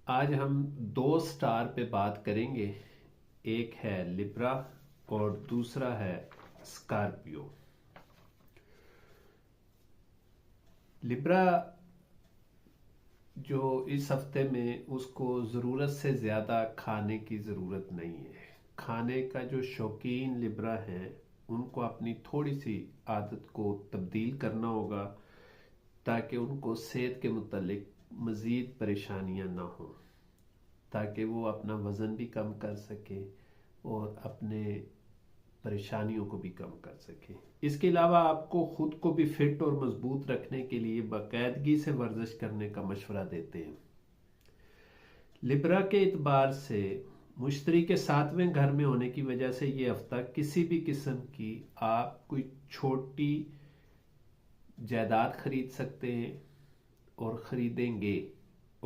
आज हम दो स्टार पे बात करेंगे। एक है लिब्रा और दूसरा है स्कॉर्पियो। लिब्रा जो इस हफ्ते में उसको ज़रूरत से ज़्यादा खाने की ज़रूरत नहीं है। खाने का जो शौकीन लिब्रा हैं उनको अपनी थोड़ी सी आदत को तब्दील करना होगा ताकि उनको सेहत के मुतालिक मज़ीद परेशानियां ना हों, ताकि वो अपना वज़न भी कम कर सके और अपने परेशानियों को भी कम कर सके। इसके अलावा आपको खुद को भी फिट और मजबूत रखने के लिए बाकायदगी से वर्जिश करने का मशवरा देते हैं। लिब्रा के इतबार से मुश्तरी के 7वें घर में होने की वजह से ये हफ्ता किसी भी किस्म की आप कोई छोटी जायदाद खरीद सकते हैं और ख़रीदेंगे।